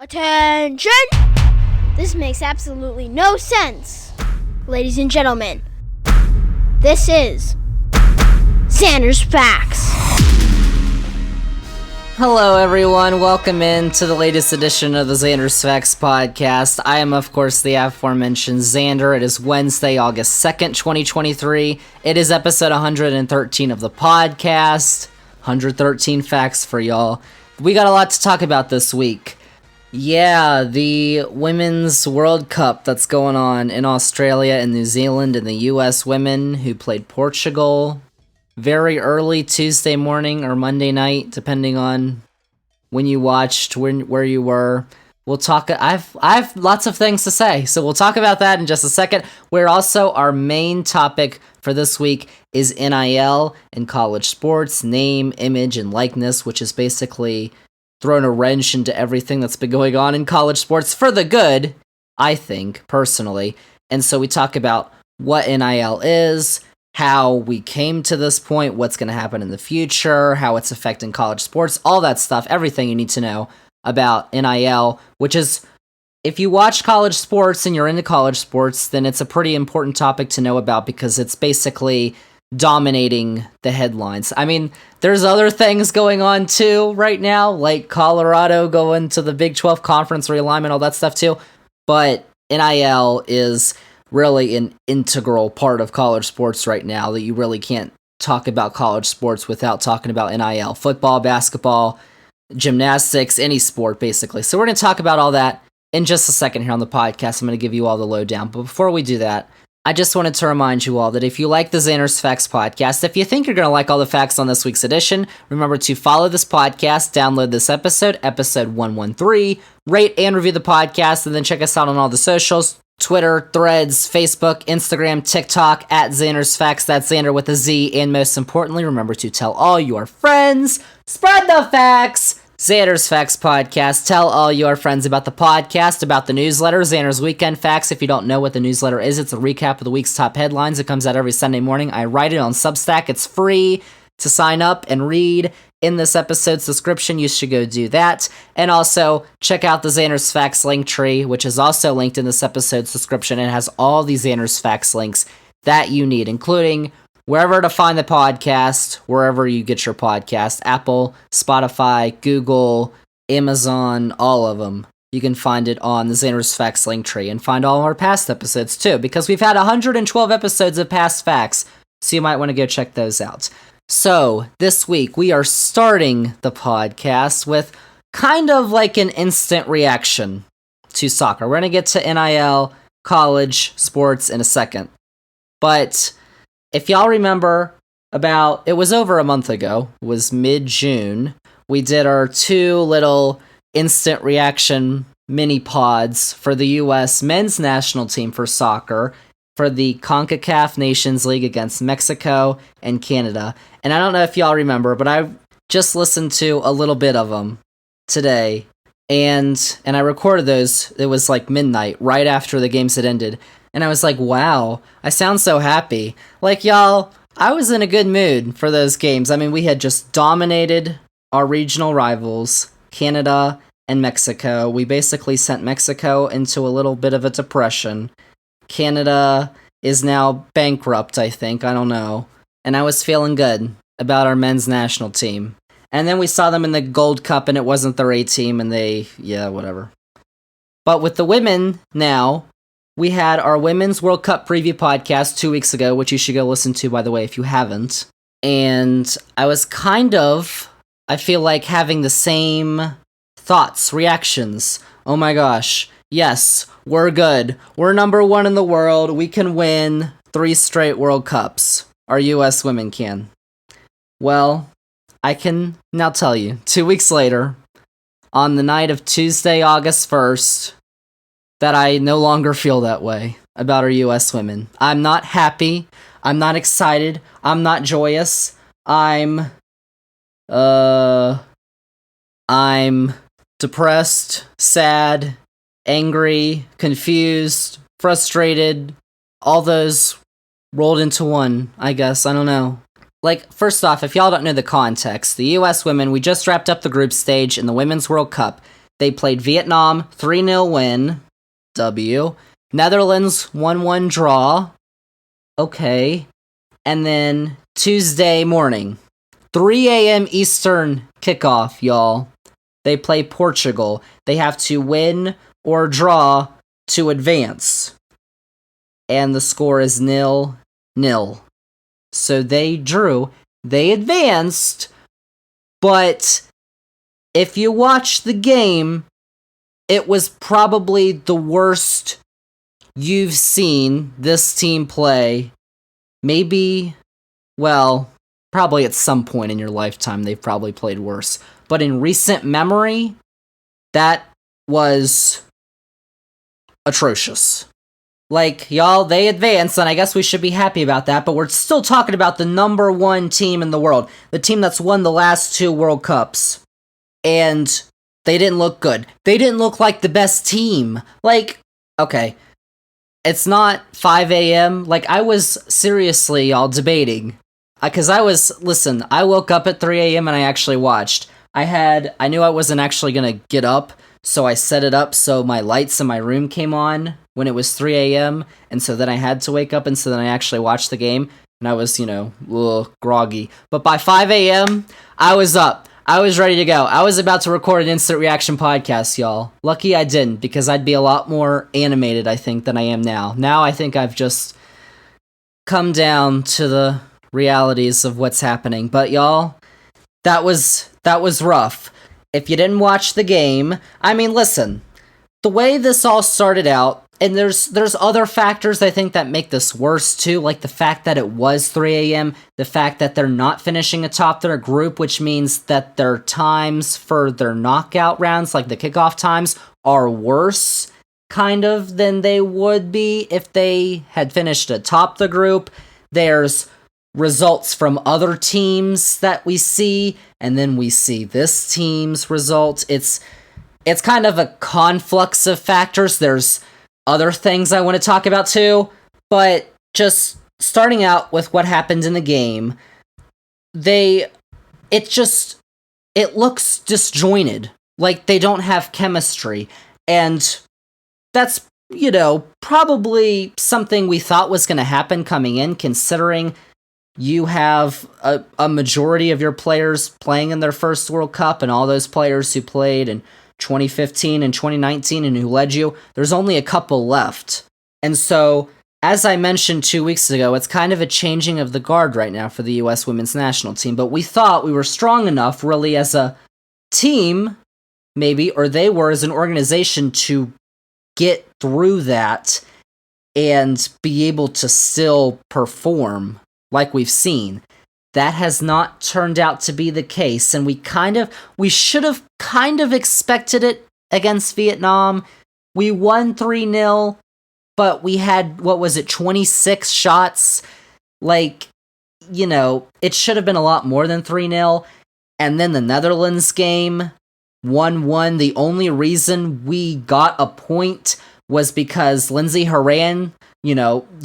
Attention! This makes absolutely no sense. Ladies and gentlemen, this is Zander's Facts. Hello everyone, welcome in to the latest edition of the Zander's Facts podcast. I am of course the aforementioned Zander. It is Wednesday, August 2nd, 2023. It is episode 113 of the podcast. 113 facts for y'all. We got a lot to talk about this week. Yeah, the Women's World Cup that's going on in Australia and New Zealand, and the US women who played Portugal very early Tuesday morning or Monday night, depending on when you watched, where you were. We'll talk. I've lots of things to say, so we'll talk about that in just a second. Where also our main topic for this week is NIL in college sports, name, image, and likeness, which is basically thrown a wrench into everything that's been going on in college sports for the good, I think, personally. And so we talk about what NIL is, how we came to this point, what's going to happen in the future, how it's affecting college sports, all that stuff, everything you need to know about NIL, which is, if you watch college sports and you're into college sports, then it's a pretty important topic to know about because it's basically dominating the headlines. I mean, there's other things going on too right now, like Colorado going to the Big 12 conference realignment, all that stuff too, but NIL is really an integral part of college sports right now that you really can't talk about college sports without talking about NIL. Football, basketball, gymnastics, any sport basically. So we're going to talk about all that in just a second here on the podcast. I'm going to give you all the lowdown, but before we do that, I just wanted to remind you all that if you like the Zander's Facts podcast, if you think you're going to like all the facts on this week's edition, remember to follow this podcast, download this episode 113, rate and review the podcast, and then check us out on all the socials, Twitter, Threads, Facebook, Instagram, TikTok, at Zander's Facts, that's Zander with a Z, and most importantly, remember to tell all your friends, spread the facts! Zander's Facts Podcast. Tell all your friends about the podcast, about the newsletter, Zander's Weekend Facts. If you don't know what the newsletter is, it's a recap of the week's top headlines. It comes out every Sunday morning. I write it on Substack. It's free to sign up and read in this episode's description. You should go do that. And also, check out the Zander's Facts link tree, which is also linked in this episode's description. It has all these Zander's Facts links that you need, including wherever to find the podcast, wherever you get your podcast, Apple, Spotify, Google, Amazon, all of them. You can find it on the Zander's Facts link tree and find all of our past episodes too, because we've had 112 episodes of past facts, so you might want to go check those out. So, this week we are starting the podcast with kind of like an instant reaction to soccer. We're going to get to NIL, college, sports in a second. But if y'all remember, it was over a month ago, it was mid-June, we did our two little instant reaction mini-pods for the U.S. men's national team for soccer for the CONCACAF Nations League against Mexico and Canada. And I don't know if y'all remember, but I just listened to a little bit of them today, and I recorded those. It was like midnight, right after the games had ended. And I was like, wow, I sound so happy. Like, y'all, I was in a good mood for those games. I mean, we had just dominated our regional rivals, Canada and Mexico. We basically sent Mexico into a little bit of a depression. Canada is now bankrupt, I think. I don't know. And I was feeling good about our men's national team. And then we saw them in the Gold Cup, and it wasn't their A team, and whatever. But with the women now, we had our Women's World Cup preview podcast 2 weeks ago, which you should go listen to, by the way, if you haven't. And I was I feel like having the same thoughts, reactions. Oh my gosh, yes, we're good. We're number one in the world. We can win 3 straight World Cups. Our US women can. Well, I can now tell you, 2 weeks later, on the night of Tuesday, August 1st, that I no longer feel that way about our U.S. women. I'm not happy. I'm not excited. I'm not joyous. I'm depressed, sad, angry, confused, frustrated, all those rolled into one, I guess. I don't know. Like, first off, if y'all don't know the context, the U.S. women, we just wrapped up the group stage in the Women's World Cup. They played Vietnam, 3-0 win, W. Netherlands, 1-1 draw, okay. And then Tuesday morning, 3 a.m. Eastern kickoff, y'all. They play Portugal. They have to win or draw to advance. And the score is 0-0. So they drew. They advanced. But if you watch the game, it was probably the worst you've seen this team play. Maybe, well, probably at some point in your lifetime they've probably played worse. But in recent memory, that was atrocious. Like, y'all, they advanced, and I guess we should be happy about that, but we're still talking about the number one team in the world. The team that's won the last 2 World Cups. And they didn't look good. They didn't look like the best team. Like, okay, it's not 5 a.m. Like, I was seriously, y'all, debating. Because I woke up at 3 a.m. and I actually watched. I knew I wasn't actually going to get up, so I set it up so my lights in my room came on when it was 3 a.m., and so then I had to wake up, and so then I actually watched the game, and I was, groggy. But by 5 a.m., I was up. I was ready to go. I was about to record an instant reaction podcast, y'all. Lucky I didn't, because I'd be a lot more animated, I think, than I am now. Now I think I've just come down to the realities of what's happening. But y'all, that was rough. If you didn't watch the game, I mean, listen, the way this all started out, and there's other factors I think that make this worse too, like the fact that it was 3 a.m., the fact that they're not finishing atop their group, which means that their times for their knockout rounds, like the kickoff times, are worse, kind of, than they would be if they had finished atop the group. There's results from other teams that we see, and then we see this team's results. It's kind of a conflux of factors. There's other things I want to talk about too, but just starting out with what happened in the game, it looks disjointed, like they don't have chemistry, and that's, probably something we thought was going to happen coming in, considering you have a majority of your players playing in their first World Cup, and all those players who played in 2015 and 2019 and who led you, there's only a couple left. And so, as I mentioned 2 weeks ago, it's kind of a changing of the guard right now for the U.S. women's national team, but we thought we were strong enough, really, as a team, maybe, or they were as an organization, to get through that and be able to still perform like we've seen. That has not turned out to be the case, and we should have kind of expected it against Vietnam. We won 3-0, but we had, 26 shots? Like, it should have been a lot more than 3-0. And then the Netherlands game, 1-1. The only reason we got a point was because Lindsey Horan,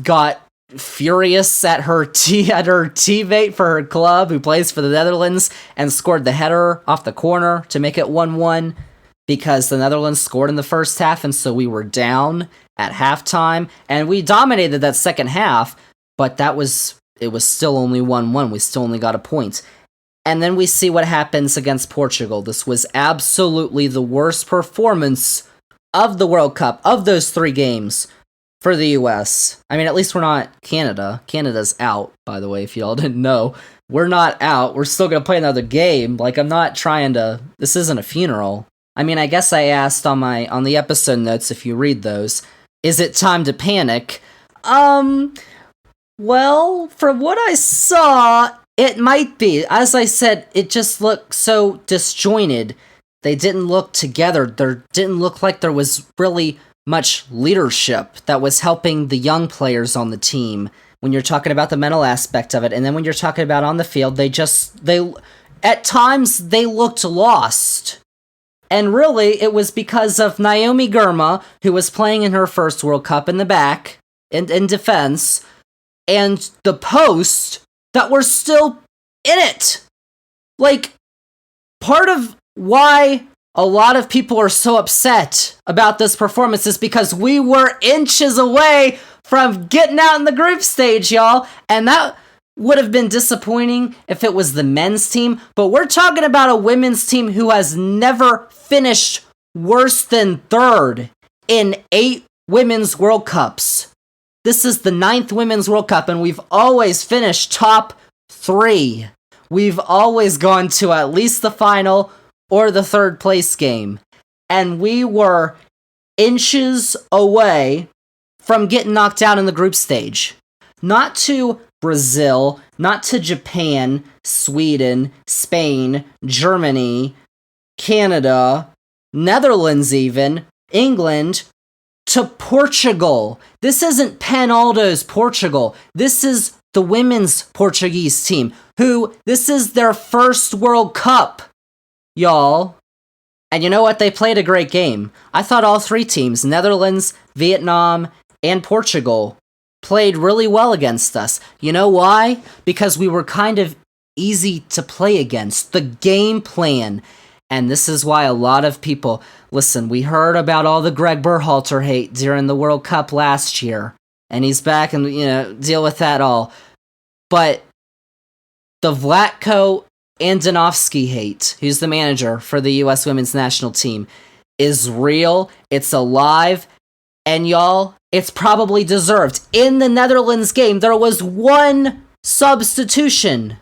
got furious at her teammate for her club who plays for the Netherlands and scored the header off the corner to make it 1-1 because the Netherlands scored in the first half, and so we were down at halftime, and we dominated that second half, but it was still only 1-1. We still only got a point. And then we see what happens against Portugal. This was absolutely the worst performance of the World Cup, of those 3 games, for the U.S. I mean, at least we're not Canada. Canada's out, by the way, if y'all didn't know. We're not out. We're still going to play another game. Like, I'm not trying to... This isn't a funeral. I mean, I guess I asked on the episode notes, if you read those, is it time to panic? Well, from what I saw, it might be. As I said, it just looked so disjointed. They didn't look together. There didn't look like there was really much leadership that was helping the young players on the team when you're talking about the mental aspect of it. And then when you're talking about on the field, they at times they looked lost. And really, it was because of Naomi Girma, who was playing in her first World Cup in the back, in defense, and the post that were still in it. Like, part of why a lot of people are so upset about this performance is because we were inches away from getting out in the group stage, y'all. And that would have been disappointing if it was the men's team. But we're talking about a women's team who has never finished worse than third in 8 Women's World Cups. This is the 9th Women's World Cup, and we've always finished top 3. We've always gone to at least the final or the third place game. And we were inches away from getting knocked out in the group stage. Not to Brazil, not to Japan, Sweden, Spain, Germany, Canada, Netherlands even, England, to Portugal. This isn't Penaldo's Portugal. This is the women's Portuguese team, who, this is their first World Cup, y'all. And you know what? They played a great game. I thought all 3 teams, Netherlands, Vietnam, and Portugal, played really well against us. You know why? Because we were kind of easy to play against. The game plan. And this is why a lot of people, listen, we heard about all the Greg Berhalter hate during the World Cup last year. And he's back and, deal with that all. But the Vlatko Andonovski hate, who's the manager for the U.S. women's national team, is real. It's alive. And y'all, it's probably deserved. In the Netherlands game, there was 1 substitution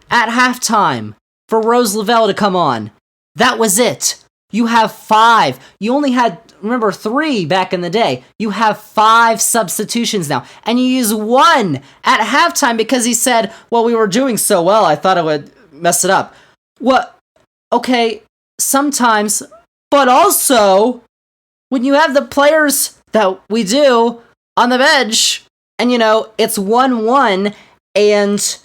at halftime for Rose Lavelle to come on. That was it. You have 5. You only had, remember, 3 back in the day. You have 5 substitutions now. And you use 1 at halftime because he said, well, we were doing so well, I thought I would mess it up. What? Okay, sometimes. But also, when you have the players that we do on the bench, and, it's 1-1, and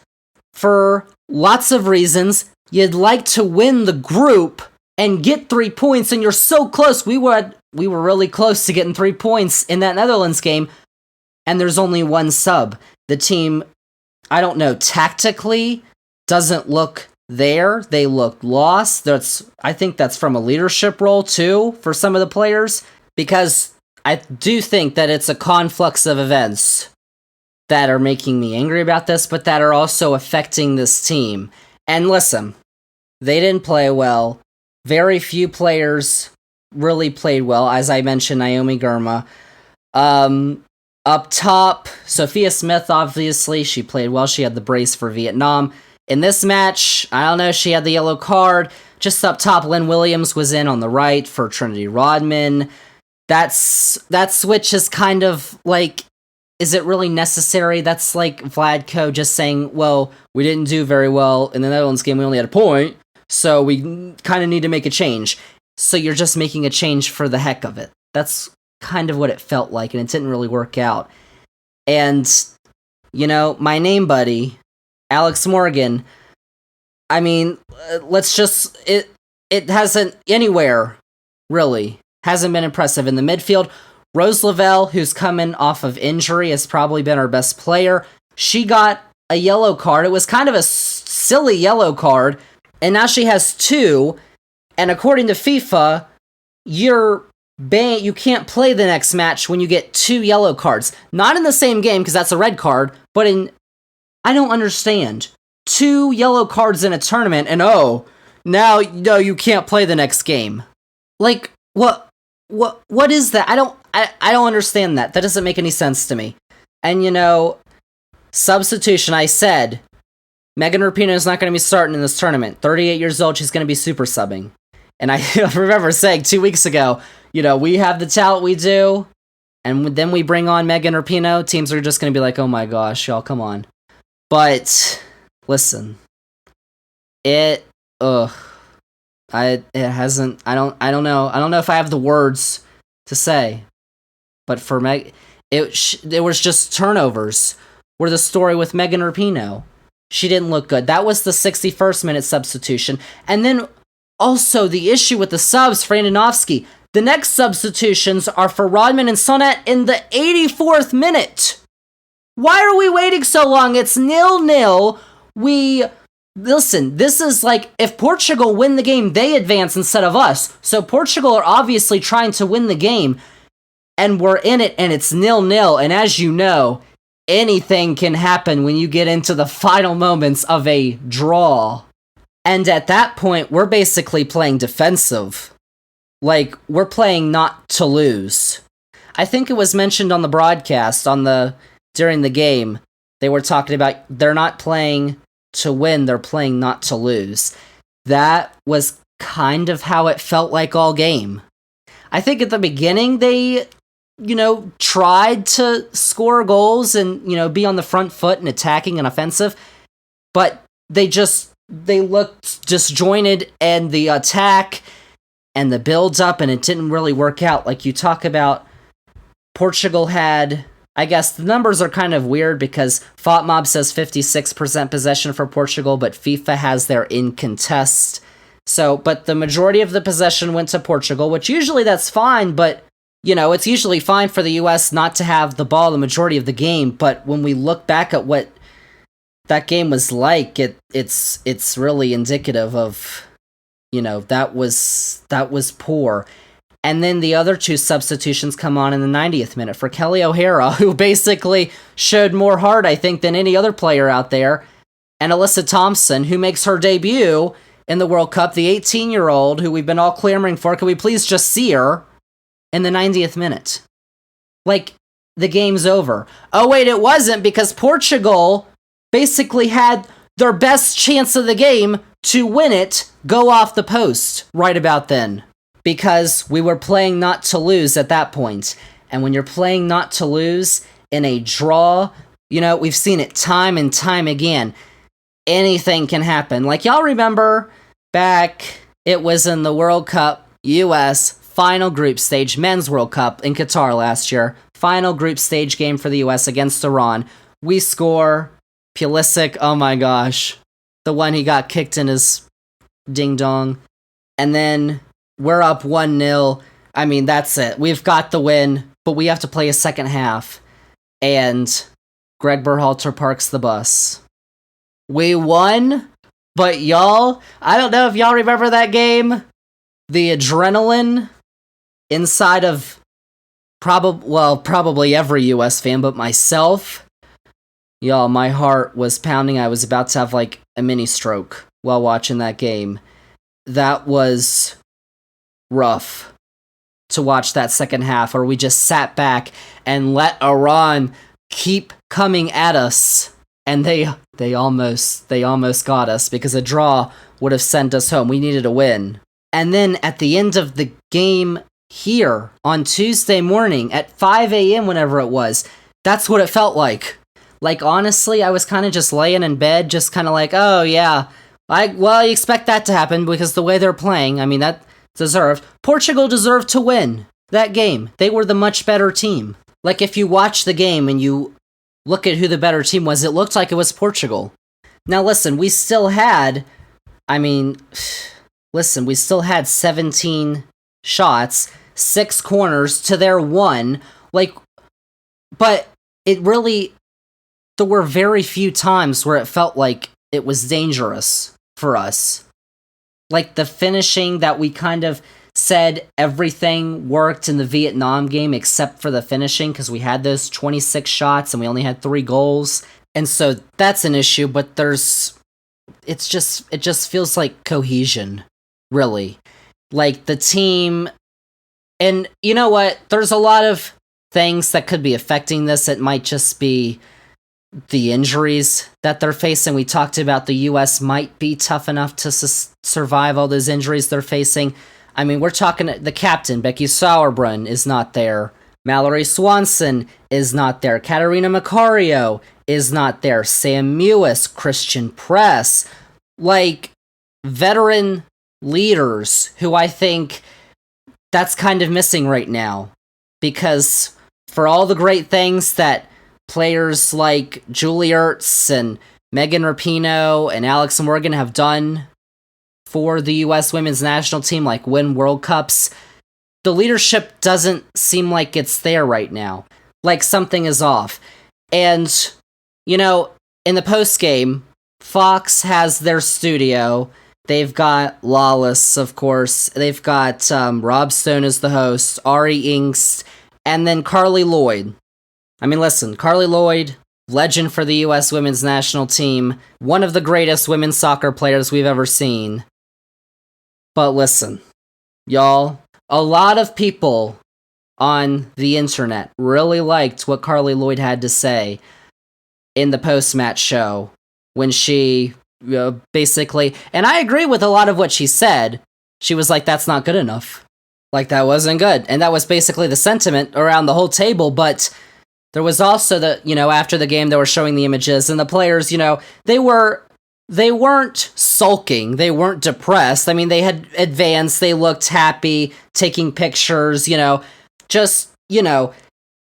for lots of reasons, you'd like to win the group and get 3 points, and you're so close. We were really close to getting 3 points in that Netherlands game, and there's only 1 sub. The team, I don't know, tactically doesn't look there. They look lost. I think that's from a leadership role, too, for some of the players, because I do think that it's a conflux of events that are making me angry about this, but that are also affecting this team. And listen, they didn't play well. Very few players really played well. As I mentioned, Naomi Girma. Up top, Sophia Smith, obviously, she played well. She had the brace for Vietnam. In this match, I don't know, she had the yellow card. Just up top, Lynn Williams was in on the right for Trinity Rodman. That switch is kind of like, is it really necessary? That's like Vladko just saying, well, we didn't do very well in the Netherlands game, we only had a point, so we kind of need to make a change. So you're just making a change for the heck of it. That's kind of what it felt like, and it didn't really work out. And, my name buddy, Alex Morgan, I mean, it hasn't anywhere, really, hasn't been impressive. In the midfield, Rose Lavelle, who's coming off of injury, has probably been our best player. She got a yellow card. It was kind of a silly yellow card, and now she has 2, and according to FIFA, you can't play the next match when you get 2 yellow cards. Not in the same game, because that's a red card, but I don't understand. 2 yellow cards in a tournament, and now you can't play the next game. Like, what is that? I don't understand that. That doesn't make any sense to me. And substitution, I said, Megan Rapinoe is not going to be starting in this tournament. 38 years old, she's going to be super subbing. And I remember saying 2 weeks ago, we have the talent we do, and then we bring on Megan Rapinoe, teams are just going to be like, oh my gosh, y'all, come on. But, listen, it hasn't, I don't know if I have the words to say, but for it was just turnovers were the story with Megan Rapinoe. She didn't look good. That was the 61st minute substitution. And then also the issue with the subs for Andonovski. The next substitutions are for Rodman and Sonnet in the 84th minute. Why are we waiting so long? It's 0-0. We listen, this is like, if Portugal win the game, they advance instead of us. So Portugal are obviously trying to win the game, and we're in it, and it's 0-0. And as you know, anything can happen when you get into the final moments of a draw. And at that point, we're basically playing defensive. Like, we're playing not to lose. I think it was mentioned on the broadcast during the game. They were talking about they're not playing to win, they're playing not to lose. That was kind of how it felt like all game. I think at the beginning they, tried to score goals and, be on the front foot and attacking and offensive, but they looked disjointed, and the attack and the build-up, and it didn't really work out. Like you talk about, Portugal had, I guess the numbers are kind of weird because FOTMob says 56% possession for Portugal, but FIFA has their in contest. So, but the majority of the possession went to Portugal, which usually that's fine, but, it's usually fine for the US not to have the ball the majority of the game. But when we look back at what that game was like, it's really indicative of, that was poor. And then the other two substitutions come on in the 90th minute for Kelly O'Hara, who basically showed more heart, I think, than any other player out there, and Alyssa Thompson, who makes her debut in the World Cup, the 18-year-old who we've been all clamoring for. Can we please just see her in the 90th minute? Like, the game's over. Oh, wait, it wasn't, because Portugal basically had their best chance of the game to win it go off the post right about then. Because we were playing not to lose at that point. And when you're playing not to lose in a draw, we've seen it time and time again. Anything can happen. Like, y'all remember back, it was in the World Cup, US, final group stage, Men's World Cup in Qatar last year. Final group stage game for the US against Iran. We score, Pulisic, oh my gosh. The one he got kicked in his ding-dong. And then we're up 1-0. I mean, that's it. We've got the win, but we have to play a second half. And Greg Berhalter parks the bus. We won, but y'all, I don't know if y'all remember that game. The adrenaline inside of probably every US fan, but myself. Y'all, my heart was pounding. I was about to have like a mini stroke while watching that game. That was rough to watch that second half, where we just sat back and let Iran keep coming at us, and they almost got us, because a draw would have sent us home. We needed a win. And then at the end of the game here on Tuesday morning at 5 a.m. whenever it was, that's what it felt like. Like, honestly, I was kind of just laying in bed, just kind of like, oh yeah, you expect that to happen because the way they're playing. I mean, that Portugal deserved to win that game. They were the much better team. Like, if you watch the game and you look at who the better team was, it looked like it was Portugal. Now, listen, we still had 17 shots, 6 corners to their 1. But there were very few times where it felt like it was dangerous for us. Like, the finishing that we kind of said everything worked in the Vietnam game except for the finishing, because we had those 26 shots and we only had 3 goals. And so that's an issue, but it just feels like cohesion, really. Like, the team, and you know what? There's a lot of things that could be affecting this. It might just be the injuries that they're facing. We talked about the US might be tough enough to survive all those injuries they're facing. I mean, we're talking, the captain, Becky Sauerbrunn, is not there. Mallory Swanson is not there. Katarina Macario is not there. Sam Mewis, Christian Press, like, veteran leaders who I think that's kind of missing right now. Because for all the great things that players like Julie Ertz and Megan Rapinoe and Alex Morgan have done for the U.S. women's national team, like win World Cups, the leadership doesn't seem like it's there right now. Like, something is off. And, in the post-game Fox has their studio. They've got Lawless, of course. They've got Rob Stone as the host, Ari Ingst, and then Carly Lloyd. I mean, listen, Carly Lloyd, legend for the U.S. women's national team, one of the greatest women's soccer players we've ever seen. But listen, y'all, a lot of people on the internet really liked what Carly Lloyd had to say in the post-match show when she basically, and I agree with a lot of what she said. She was like, that's not good enough. Like, that wasn't good. And that was basically the sentiment around the whole table. But there was also after the game, they were showing the images, and the players, they weren't sulking. They weren't depressed. I mean, they had advanced. They looked happy, taking pictures,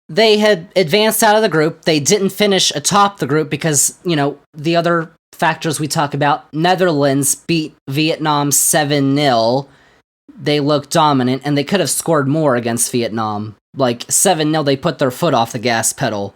they had advanced out of the group. They didn't finish atop the group because, the other factors we talk about, Netherlands beat Vietnam 7-0. They looked dominant, and they could have scored more against Vietnam. Like, 7-0, they put their foot off the gas pedal.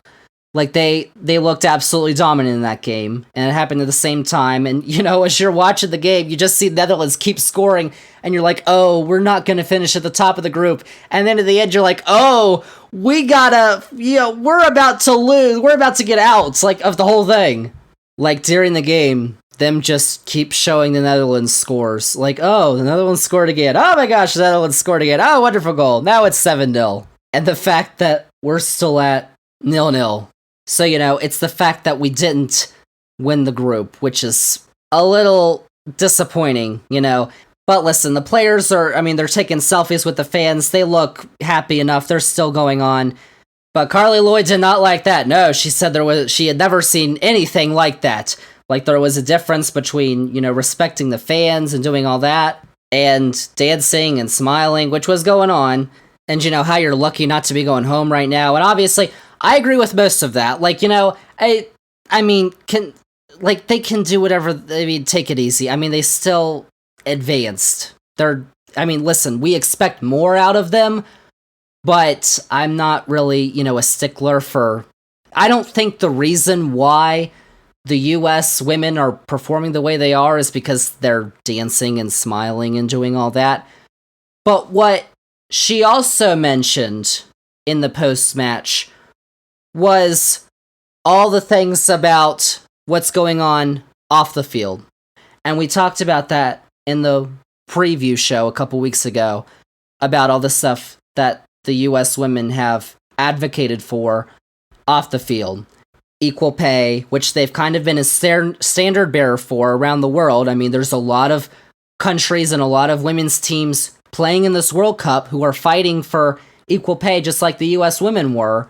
Like, they looked absolutely dominant in that game, and it happened at the same time. And, as you're watching the game, you just see Netherlands keep scoring, and you're like, oh, we're not going to finish at the top of the group. And then at the end, you're like, oh, we gotta, we're about to lose. We're about to get out, of the whole thing. Like, during the game, them just keep showing the Netherlands scores. Like, oh, the Netherlands scored again. Oh my gosh, the Netherlands scored again. Oh, wonderful goal. Now it's 7-0. And the fact that we're still at 0-0. So, it's the fact that we didn't win the group, which is a little disappointing, But listen, the players they're taking selfies with the fans. They look happy enough. They're still going on. But Carly Lloyd did not like that. No, she said she had never seen anything like that. Like, there was a difference between, respecting the fans and doing all that, and dancing and smiling, which was going on. And, how you're lucky not to be going home right now. And obviously, I agree with most of that. Like, they can do whatever. Take it easy. They still advanced. Listen, we expect more out of them, but I'm not really, a stickler for. I don't think the reason why the U.S. women are performing the way they are is because they're dancing and smiling and doing all that. But what she also mentioned in the post-match was all the things about what's going on off the field. And we talked about that in the preview show a couple weeks ago, about all the stuff that the U.S. women have advocated for off the field. Equal pay, which they've kind of been a standard bearer for around the world. There's a lot of countries and a lot of women's teams playing in this World Cup who are fighting for equal pay, just like the U.S. women were.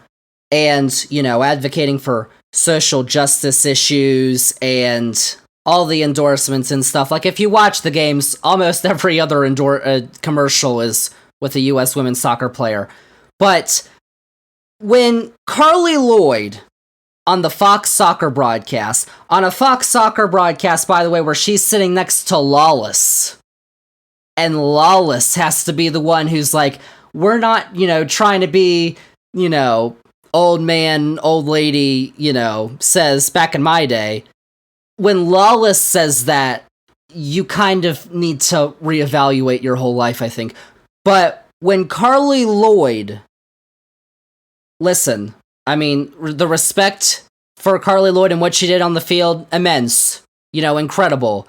And, advocating for social justice issues and all the endorsements and stuff. Like, if you watch the games, almost every other commercial is with a U.S. women's soccer player. But when Carly Lloyd, on the Fox Soccer broadcast, by the way, where she's sitting next to Lawless, and Lawless has to be the one who's like, we're not, trying to be, old man, old lady, says back in my day. When Lawless says that, you kind of need to reevaluate your whole life, I think. But when Carly Lloyd, listen, the respect for Carly Lloyd and what she did on the field, immense, incredible.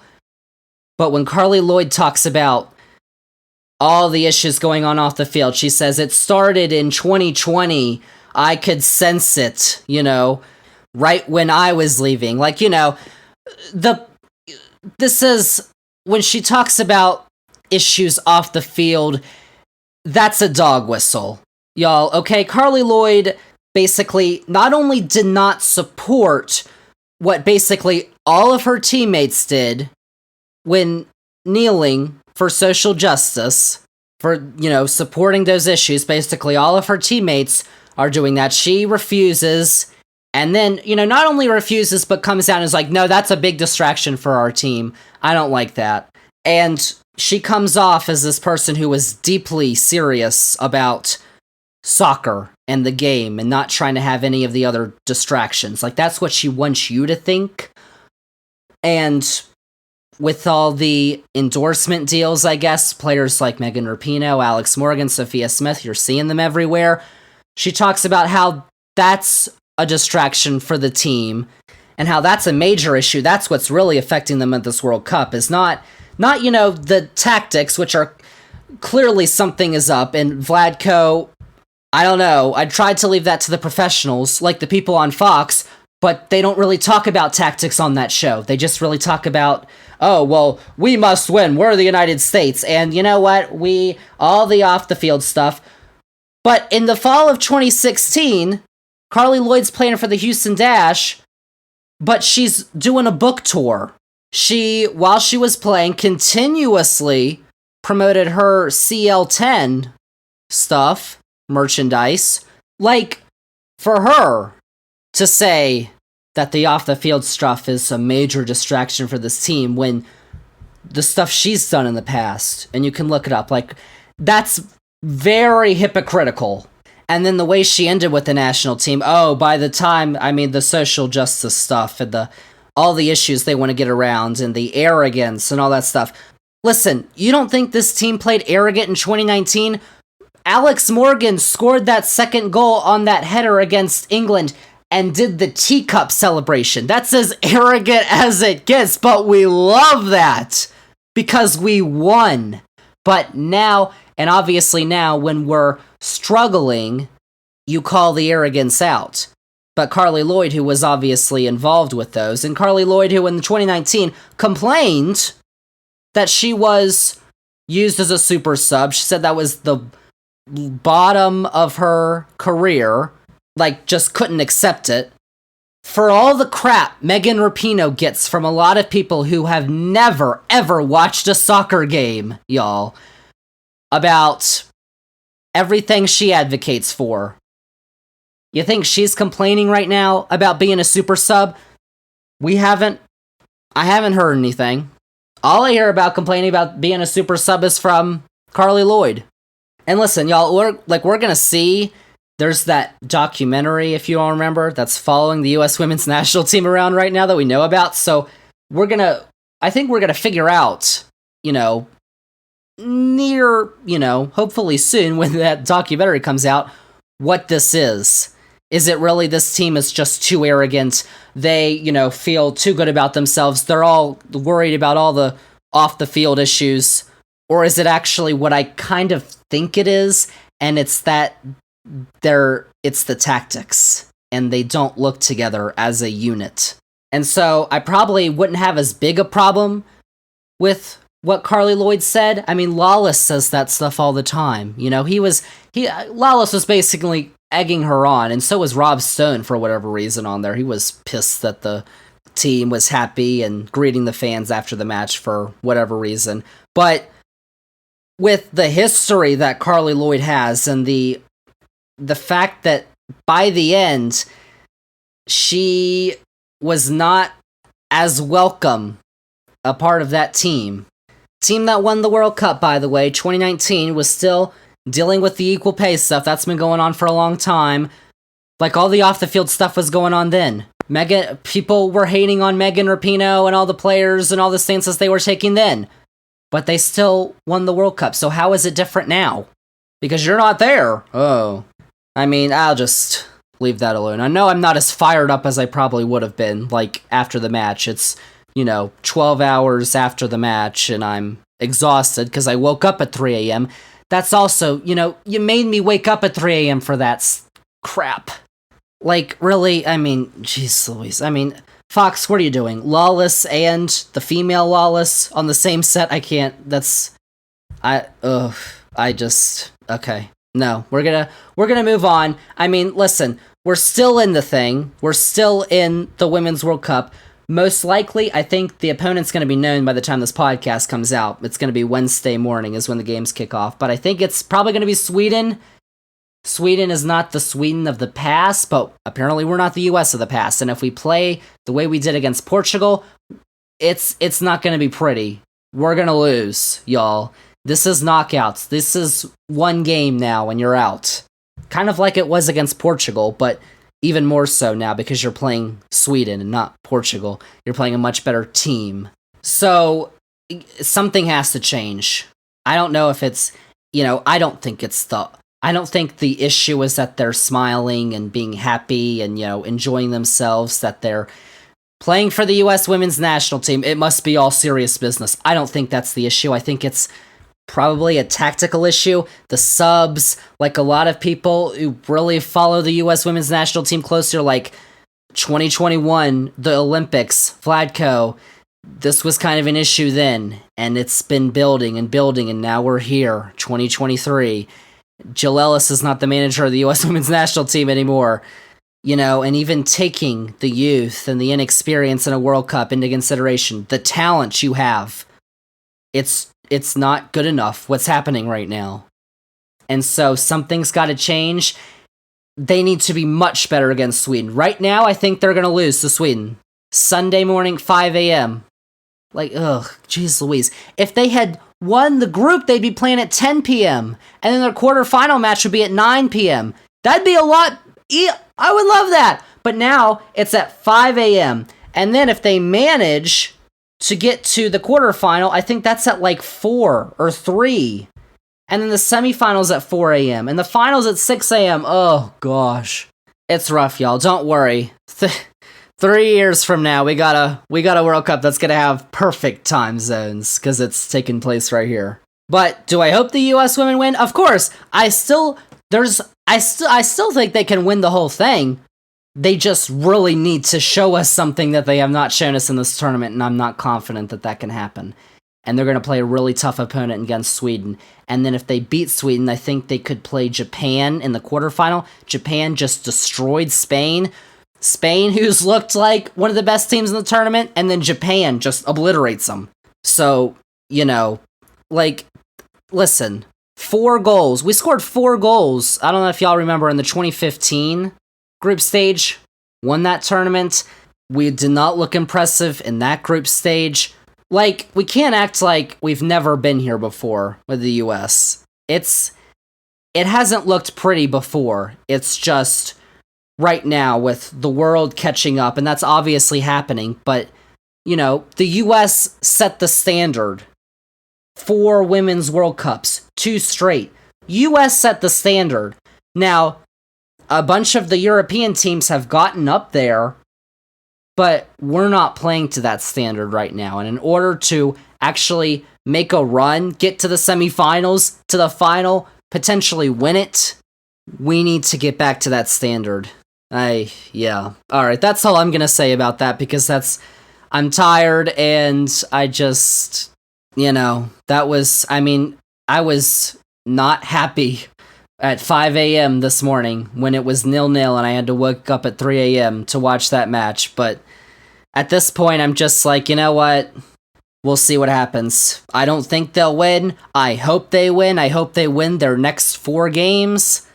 But when Carly Lloyd talks about all the issues going on off the field, she says it started in 2020. I could sense it, right when I was leaving. This is when she talks about issues off the field, that's a dog whistle, y'all. Okay, Carly Lloyd basically not only did not support what basically all of her teammates did when kneeling for social justice, for, supporting those issues. Basically, all of her teammates are doing that. She refuses, and then, not only refuses, but comes down and is like, no, that's a big distraction for our team. I don't like that. And she comes off as this person who was deeply serious about soccer and the game and not trying to have any of the other distractions. Like, that's what she wants you to think. And with all the endorsement deals, I guess, players like Megan Rapinoe, Alex Morgan, Sophia Smith, you're seeing them everywhere. She talks about how that's a distraction for the team and how that's a major issue. That's what's really affecting them at this World Cup is not the tactics, which are clearly something is up. And Vlatko, I don't know. I tried to leave that to the professionals, like the people on Fox, but they don't really talk about tactics on that show. They just really talk about, oh, well, we must win. We're the United States. And you know what? All the off-the-field stuff. But in the fall of 2016, Carly Lloyd's playing for the Houston Dash, but she's doing a book tour. While she was playing, continuously promoted her CL10 stuff, merchandise. Like, for her to say that the off-the-field stuff is a major distraction for this team when the stuff she's done in the past, and you can look it up, like, that's very hypocritical. And then the way she ended with the national team, by the time, the social justice stuff and all the issues they want to get around and the arrogance and all that stuff. Listen, you don't think this team played arrogant in 2019? Alex Morgan scored that second goal on that header against England and did the teacup celebration. That's as arrogant as it gets, but we love that because we won. But now, and obviously now, when we're struggling, you call the arrogance out. But Carly Lloyd, who was obviously involved with those, and Carly Lloyd, who in 2019 complained that she was used as a super sub. She said that was the bottom of her career, like, just couldn't accept it. For all the crap Megan Rapinoe gets from a lot of people who have never, ever watched a soccer game, y'all, about everything she advocates for. You think she's complaining right now about being a super sub? I haven't heard anything. All I hear about complaining about being a super sub is from Carly Lloyd. And listen, y'all, we're gonna see, there's that documentary, if you all remember, that's following the U.S. women's national team around right now that we know about. So I think we're gonna figure out, hopefully soon when that documentary comes out, what this is. Is it really this team is just too arrogant? They, feel too good about themselves. They're all worried about all the off-the-field issues. Or is it actually what I kind of think it is, and it's that it's the tactics, and they don't look together as a unit. And so I probably wouldn't have as big a problem with what Carly Lloyd said. Lawless says that stuff all the time. Lawless was basically egging her on, and so was Rob Stone for whatever reason on there. He was pissed that the team was happy and greeting the fans after the match for whatever reason. But with the history that Carly Lloyd has and the fact that by the end, she was not as welcome a part of that team. Team that won the World Cup, by the way, 2019, was still dealing with the equal pay stuff. That's been going on for a long time. Like, all the off-the-field stuff was going on then. People were hating on Megan Rapinoe and all the players and all the stances they were taking then. But they still won the World Cup, so how is it different now? Because you're not there. Oh. I'll just leave that alone. I know I'm not as fired up as I probably would have been, like, after the match. It's, 12 hours after the match, and I'm exhausted because I woke up at 3 a.m. That's also, you made me wake up at 3 a.m. for that crap. Like, really? Jeez Louise. Fox, what are you doing? Lawless and the female Lawless on the same set? I can't. Okay. No, we're gonna move on. Listen, we're still in the thing. We're still in the Women's World Cup. Most likely, I think the opponent's going to be known by the time this podcast comes out. It's going to be Wednesday morning is when the games kick off. But I think it's probably going to be Sweden. Sweden is not the Sweden of the past, but apparently we're not the US of the past. And if we play the way we did against Portugal, it's not going to be pretty. We're going to lose, y'all. This is knockouts. This is one game now and you're out. Kind of like it was against Portugal, but even more so now because you're playing Sweden and not Portugal. You're playing a much better team. So something has to change. I don't know if it's, I don't think the issue is that they're smiling and being happy and, enjoying themselves, that they're playing for the U.S. women's national team. It must be all serious business. I don't think that's the issue. I think it's probably a tactical issue. The subs, like a lot of people who really follow the U.S. women's national team closer, like 2021, the Olympics, Vladko, this was kind of an issue then, and it's been building, and now we're here, 2023. Jill Ellis is not the manager of the U.S. women's national team anymore. And even taking the youth and the inexperience in a World Cup into consideration, the talent you have, it's not good enough what's happening right now. And so something's got to change. They need to be much better against Sweden. Right now, I think they're going to lose to Sweden. Sunday morning, 5 a.m. Like, ugh, jeez Louise. If they had won the group, they'd be playing at 10 p.m. And then their quarterfinal match would be at 9 p.m. That'd be a lot. I would love that. But now it's at 5 a.m. And then if they manage to get to the quarterfinal, I think that's at like 4 or 3. And then the semifinals at 4 a.m. And the finals at 6 a.m. Oh, gosh. It's rough, y'all. Don't worry. 3 years from now, we got a World Cup that's gonna have perfect time zones because it's taking place right here. But do I hope the U.S. women win? Of course. I still think they can win the whole thing. They just really need to show us something that they have not shown us in this tournament, and I'm not confident that can happen. And they're gonna play a really tough opponent against Sweden. And then if they beat Sweden, I think they could play Japan in the quarterfinal. Japan just destroyed Spain. Spain, who's looked like one of the best teams in the tournament, and then Japan just obliterates them. So, listen, 4 goals. We scored 4 goals. I don't know if y'all remember in the 2015 group stage, won that tournament. We did not look impressive in that group stage. We can't act like we've never been here before with the US. It hasn't looked pretty before. It's just right now with the world catching up, and that's obviously happening, but, the U.S. set the standard. 4 women's World Cups, 2 straight. U.S. set the standard. Now, a bunch of the European teams have gotten up there, but we're not playing to that standard right now, and in order to actually make a run, get to the semifinals, to the final, potentially win it, we need to get back to that standard. Yeah. Alright, that's all I'm gonna say about that, because I'm tired, and I just, I was not happy at 5 a.m. this morning when it was 0-0 and I had to wake up at 3 a.m. to watch that match, but at this point, I'm just like, you know what? We'll see what happens. I don't think they'll win. I hope they win. I hope they win their next 4 games,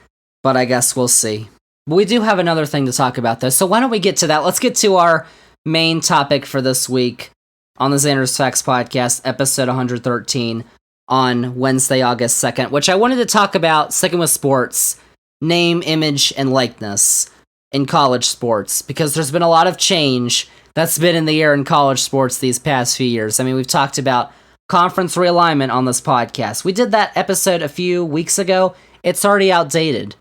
but I guess we'll see. But we do have another thing to talk about, though, so why don't we get to that? Let's get to our main topic for this week on the Zander's Facts Podcast, episode 113, on Wednesday, August 2nd, which I wanted to talk about, sticking with sports, name, image, and likeness in college sports, because there's been a lot of change that's been in the air in college sports these past few years. I mean, we've talked about conference realignment on this podcast. We did that episode a few weeks ago. It's already outdated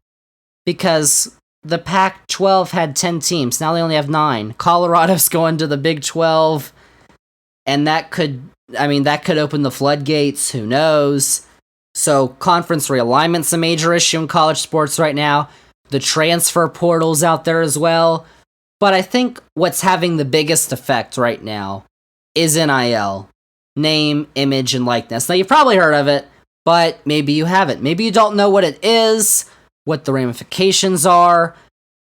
because the Pac-12 had 10 teams. Now they only have 9. Colorado's going to the Big 12, and that could open the floodgates. Who knows? So conference realignment's a major issue in college sports right now. The transfer portal's out there as well. But I think what's having the biggest effect right now is NIL. Name, image, and likeness. Now, you've probably heard of it, but maybe you haven't. Maybe you don't know what it is, what the ramifications are.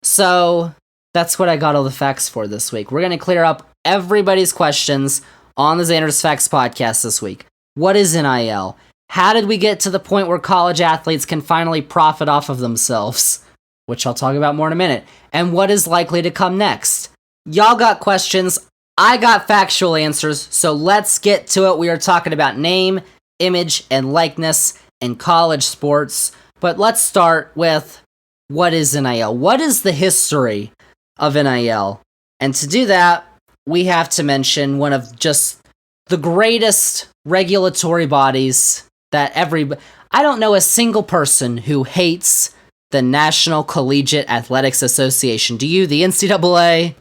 So that's what I got all the facts for this week. We're going to clear up everybody's questions on the Zander's Facts Podcast this week. What is NIL? How did we get to the point where college athletes can finally profit off of themselves? Which I'll talk about more in a minute. And what is likely to come next? Y'all got questions. I got factual answers. So let's get to it. We are talking about name, image, and likeness in college sports. But let's start with what is NIL? What is the history of NIL? And to do that, we have to mention one of just the greatest regulatory bodies that I don't know a single person who hates the National Collegiate Athletics Association. Do you? The NCAA?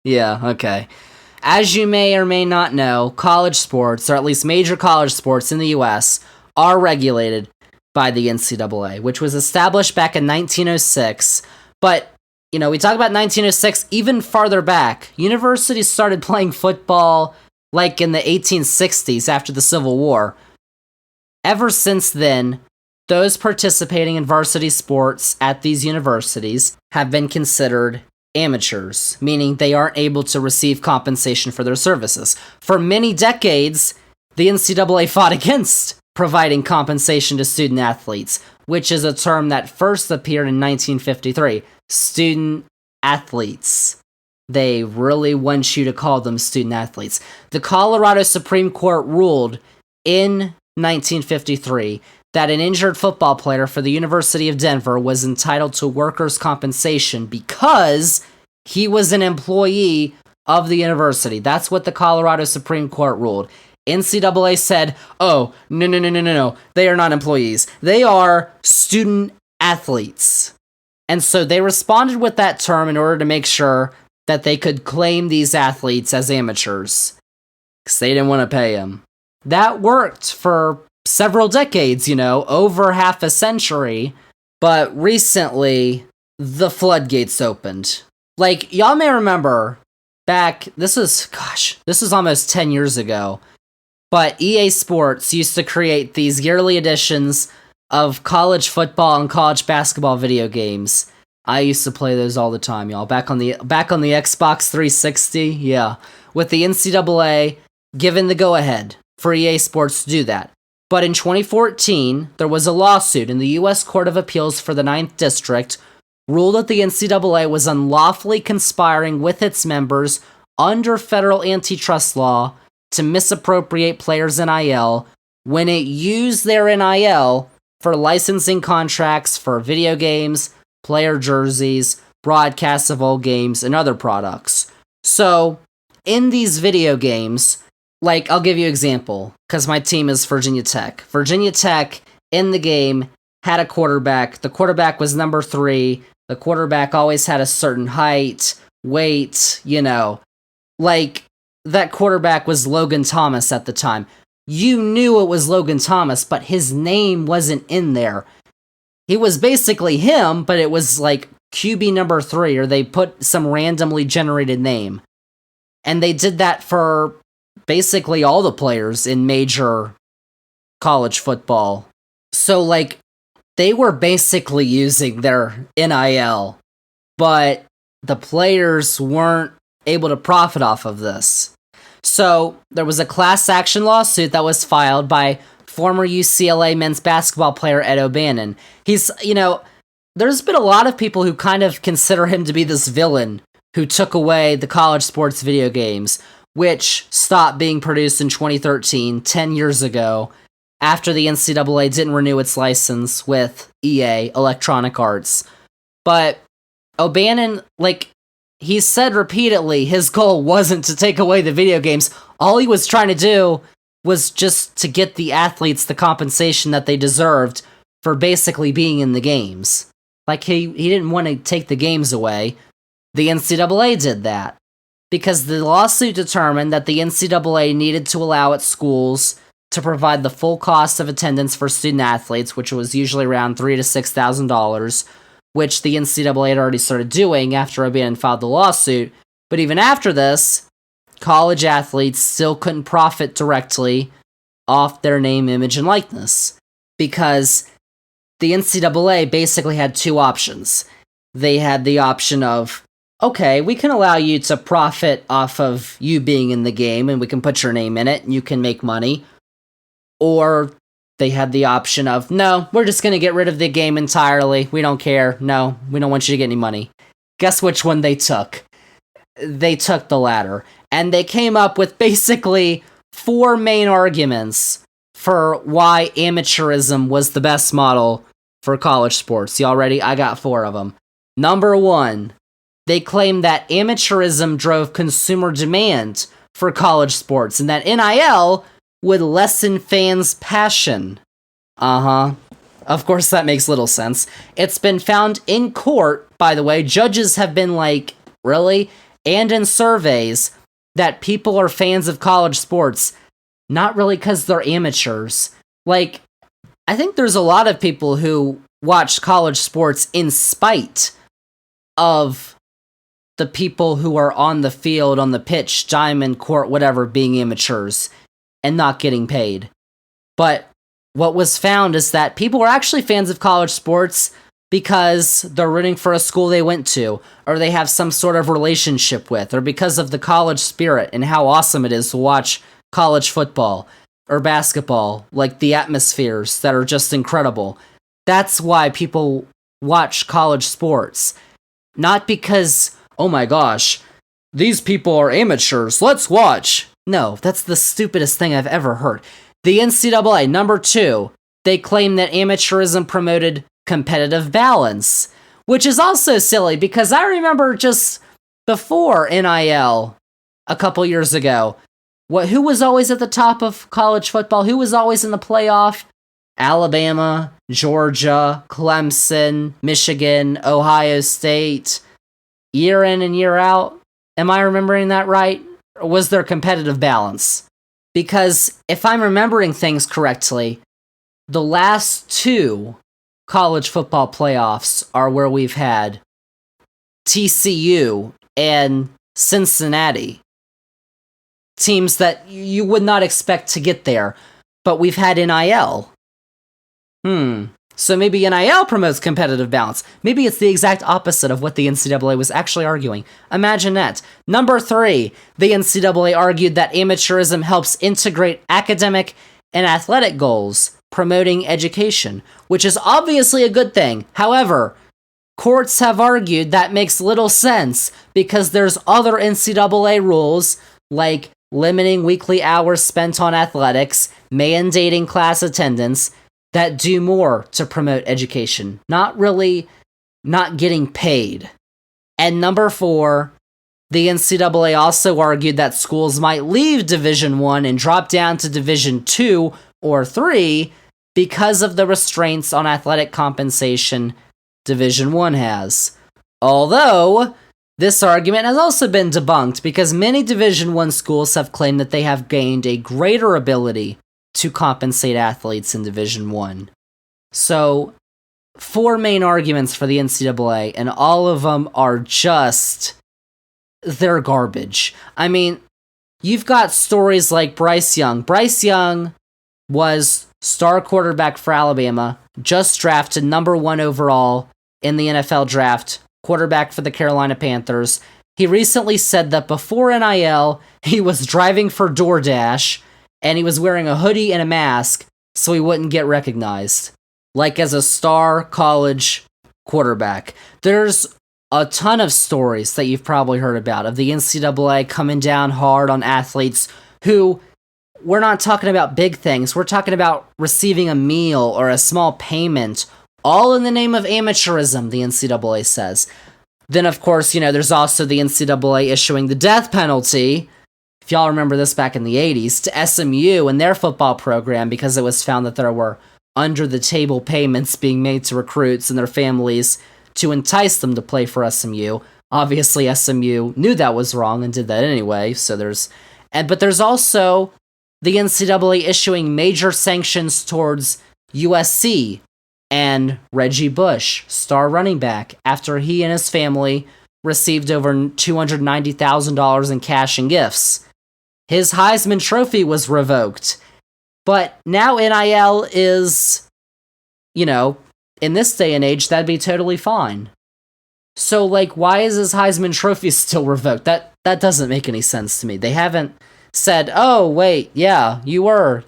Yeah, okay. As you may or may not know, college sports, or at least major college sports in the US, are regulated by the NCAA, which was established back in 1906. But, we talk about 1906, even farther back. Universities started playing football like in the 1860s after the Civil War. Ever since then, those participating in varsity sports at these universities have been considered amateurs, meaning they aren't able to receive compensation for their services. For many decades, the NCAA fought against providing compensation to student athletes, which is a term that first appeared in 1953. Student athletes. They really want you to call them student athletes. The Colorado Supreme Court ruled in 1953 that an injured football player for the University of Denver was entitled to workers' compensation because he was an employee of the university. That's what the Colorado Supreme Court ruled. NCAA said, oh, no. They are not employees. They are student athletes. And so they responded with that term in order to make sure that they could claim these athletes as amateurs, because they didn't want to pay them. That worked for several decades, over half a century, but recently the floodgates opened. Like, y'all may remember this is almost 10 years ago, but EA Sports used to create these yearly editions of college football and college basketball video games. I used to play those all the time, y'all. Back on the Xbox 360, yeah. With the NCAA given the go-ahead for EA Sports to do that. But in 2014, there was a lawsuit in the U.S. Court of Appeals for the 9th District ruled that the NCAA was unlawfully conspiring with its members under federal antitrust law to misappropriate players' NIL when it used their NIL for licensing contracts for video games, player jerseys, broadcasts of old games, and other products. So, in these video games, I'll give you an example, because my team is Virginia Tech. Virginia Tech, in the game, had a quarterback. The quarterback was number 3. The quarterback always had a certain height, weight, that quarterback was Logan Thomas at the time. You knew it was Logan Thomas, but his name wasn't in there. He was basically him, but it was QB number 3, or they put some randomly generated name. And they did that for basically all the players in major college football. So, they were basically using their NIL, but the players weren't able to profit off of this. So, there was a class action lawsuit that was filed by former UCLA men's basketball player Ed O'Bannon. He's, there's been a lot of people who kind of consider him to be this villain who took away the college sports video games, which stopped being produced in 2013, 10 years ago, after the NCAA didn't renew its license with EA, Electronic Arts. But O'Bannon, he said repeatedly his goal wasn't to take away the video games. All he was trying to do was just to get the athletes the compensation that they deserved for basically being in the games. He didn't want to take the games away. The NCAA did that, because the lawsuit determined that the NCAA needed to allow its schools to provide the full cost of attendance for student athletes, which was usually around $3,000 to $6,000, which the NCAA had already started doing after O'Bannon filed the lawsuit. But even after this, college athletes still couldn't profit directly off their name, image, and likeness, because the NCAA basically had two options. They had the option of, okay, we can allow you to profit off of you being in the game, and we can put your name in it, and you can make money. Or they had the option of, no, we're just going to get rid of the game entirely. We don't care. No, we don't want you to get any money. Guess which one they took? They took the latter. And they came up with basically 4 main arguments for why amateurism was the best model for college sports. Y'all ready? I got 4 of them. Number 1, they claim that amateurism drove consumer demand for college sports and that NIL would lessen fans' passion. Of course, that makes little sense. It's been found in court, by the way. Judges have been like, really? And in surveys, that people are fans of college sports, not really because they're amateurs. Like, I think there's a lot of people who watch college sports in spite of the people who are on the field, on the pitch, diamond, court, whatever, being amateurs and not getting paid. But what was found is that people are actually fans of college sports because they're rooting for a school they went to, or they have some sort of relationship with, or because of the college spirit and how awesome it is to watch college football or basketball, like the atmospheres that are just incredible. That's why people watch college sports. Not because, oh my gosh, these people are amateurs, let's watch. No, that's the stupidest thing I've ever heard. The NCAA, number 2, they claim that amateurism promoted competitive balance, which is also silly because I remember just before NIL a couple years ago, who was always at the top of college football? Who was always in the playoff? Alabama, Georgia, Clemson, Michigan, Ohio State, year in and year out. Am I remembering that right? Or was there competitive balance? Because if I'm remembering things correctly, the last 2 college football playoffs are where we've had TCU and Cincinnati. Teams that you would not expect to get there, but we've had NIL. So maybe NIL promotes competitive balance. Maybe it's the exact opposite of what the NCAA was actually arguing. Imagine that. Number 3, the NCAA argued that amateurism helps integrate academic and athletic goals, promoting education, which is obviously a good thing. However, courts have argued that makes little sense because there's other NCAA rules, like limiting weekly hours spent on athletics, mandating class attendance, that do more to promote education, not getting paid. And number 4, the NCAA also argued that schools might leave Division 1 and drop down to Division 2 or 3 because of the restraints on athletic compensation Division 1 has. Although, this argument has also been debunked because many Division 1 schools have claimed that they have gained a greater ability to compensate athletes in Division 1. So, 4 main arguments for the NCAA, and all of them are just, they're garbage. I mean, you've got stories like Bryce Young. Bryce Young was star quarterback for Alabama, just drafted number 1 overall in the NFL draft, quarterback for the Carolina Panthers. He recently said that before NIL, he was driving for DoorDash, and he was wearing a hoodie and a mask so he wouldn't get recognized, like as a star college quarterback. There's a ton of stories that you've probably heard about of the NCAA coming down hard on athletes who, we're not talking about big things, we're talking about receiving a meal or a small payment, all in the name of amateurism, the NCAA says. Then, of course, there's also the NCAA issuing the death penalty, if y'all remember this back in the 80s, to SMU and their football program because it was found that there were under-the-table payments being made to recruits and their families to entice them to play for SMU. Obviously, SMU knew that was wrong and did that anyway, but there's also the NCAA issuing major sanctions towards USC and Reggie Bush, star running back, after he and his family received over $290,000 in cash and gifts. His Heisman Trophy was revoked. But now NIL is, in this day and age, that'd be totally fine. So, why is his Heisman Trophy still revoked? That doesn't make any sense to me. They haven't said, oh, wait, yeah, you were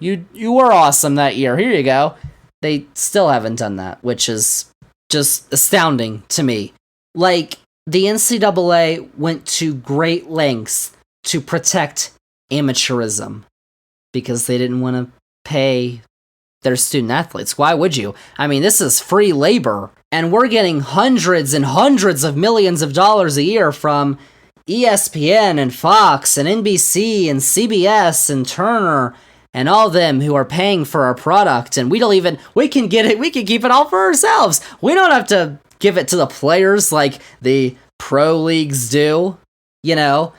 awesome that year. Here you go. They still haven't done that, which is just astounding to me. The NCAA went to great lengths to protect amateurism because they didn't want to pay their student athletes. Why would you? I mean, this is free labor, and we're getting hundreds and hundreds of millions of dollars a year from ESPN and Fox and NBC and CBS and Turner and all them who are paying for our product, and we can keep it all for ourselves. We don't have to give it to the players like the pro leagues do. You know,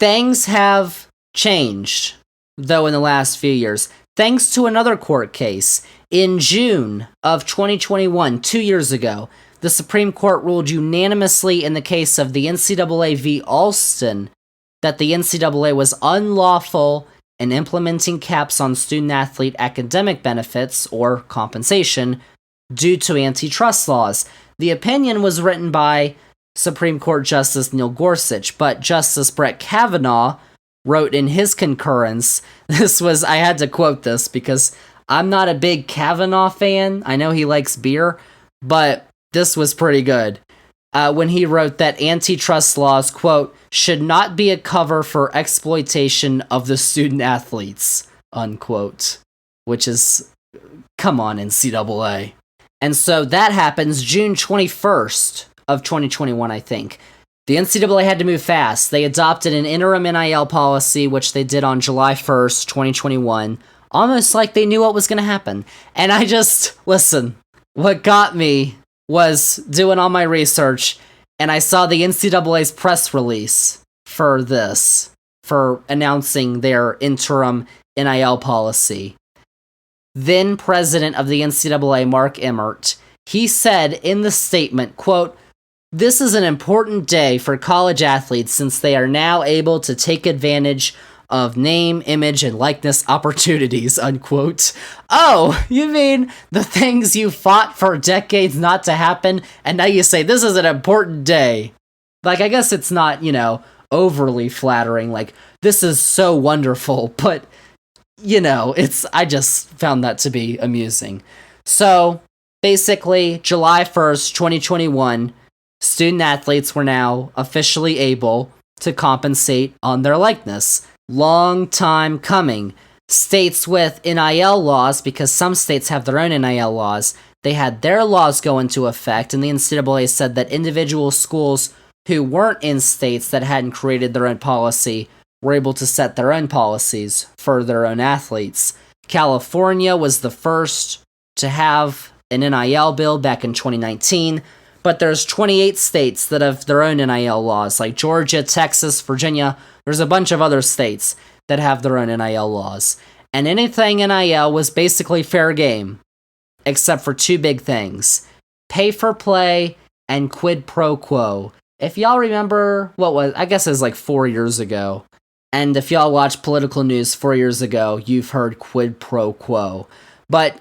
things have changed, though, in the last few years, thanks to another court case. In June of 2021, 2 years ago, the Supreme Court ruled unanimously in the case of the NCAA v. Alston that the NCAA was unlawful in implementing caps on student-athlete academic benefits, or compensation, due to antitrust laws. The opinion was written by Supreme Court Justice Neil Gorsuch, but Justice Brett Kavanaugh wrote in his concurrence, I had to quote this because I'm not a big Kavanaugh fan. I know he likes beer, but this was pretty good. When he wrote that antitrust laws, quote, should not be a cover for exploitation of the student athletes, unquote. Which is, come on, NCAA. And so that happens June 21st of 2021, I think. The NCAA had to move fast. They adopted an interim NIL policy, which they did on July 1st, 2021, almost like they knew what was going to happen. And listen, what got me was doing all my research, and I saw the NCAA's press release for announcing their interim NIL policy. Then President of the NCAA, Mark Emmert, he said in the statement, quote, "This is an important day for college athletes since they are now able to take advantage of name, image, and likeness opportunities," unquote. Oh, you mean the things you fought for decades not to happen, and now you say this is an important day? Like, I guess it's not, overly flattering, like, this is so wonderful, but, I just found that to be amusing. So, basically, July 1st, 2021, student athletes were now officially able to compensate on their likeness. Long time coming. States with NIL laws, because some states have their own NIL laws, they had their laws go into effect, and the NCAA said that individual schools who weren't in states that hadn't created their own policy were able to set their own policies for their own athletes. California was the first to have an NIL bill back in 2019, but there's 28 states that have their own NIL laws, like Georgia, Texas, Virginia. There's a bunch of other states that have their own NIL laws. And anything NIL was basically fair game, except for two big things: pay for play and quid pro quo. If y'all remember, I guess it was like 4 years ago. And if y'all watched political news 4 years ago, you've heard quid pro quo. But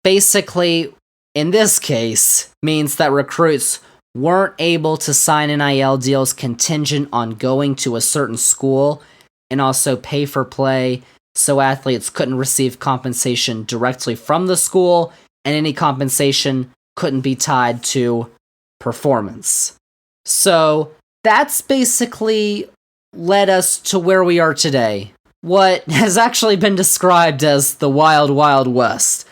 basically, in this case, means that recruits weren't able to sign NIL deals contingent on going to a certain school and also pay for play, so athletes couldn't receive compensation directly from the school, and any compensation couldn't be tied to performance. So that's basically led us to where we are today, what has actually been described as the Wild Wild West.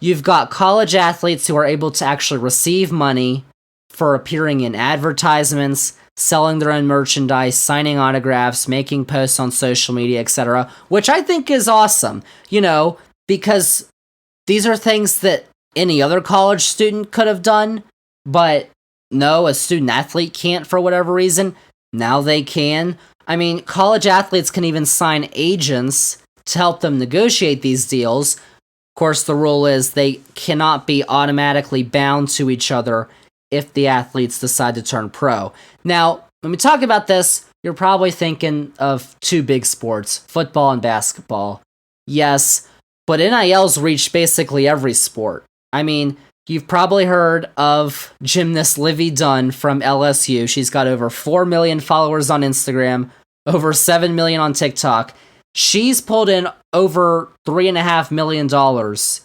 You've got college athletes who are able to actually receive money for appearing in advertisements, selling their own merchandise, signing autographs, making posts on social media, etc., which I think is awesome, because these are things that any other college student could have done, but no, a student athlete can't for whatever reason. Now they can. I mean, college athletes can even sign agents to help them negotiate these deals. Of course, the rule is they cannot be automatically bound to each other if the athletes decide to turn pro. Now, when we talk about this, you're probably thinking of two big sports, football and basketball. Yes, but NIL's reached basically every sport. I mean, you've probably heard of gymnast Livy Dunn from LSU. She's got over 4 million followers on Instagram, over 7 million on TikTok. She's pulled in over $3.5 million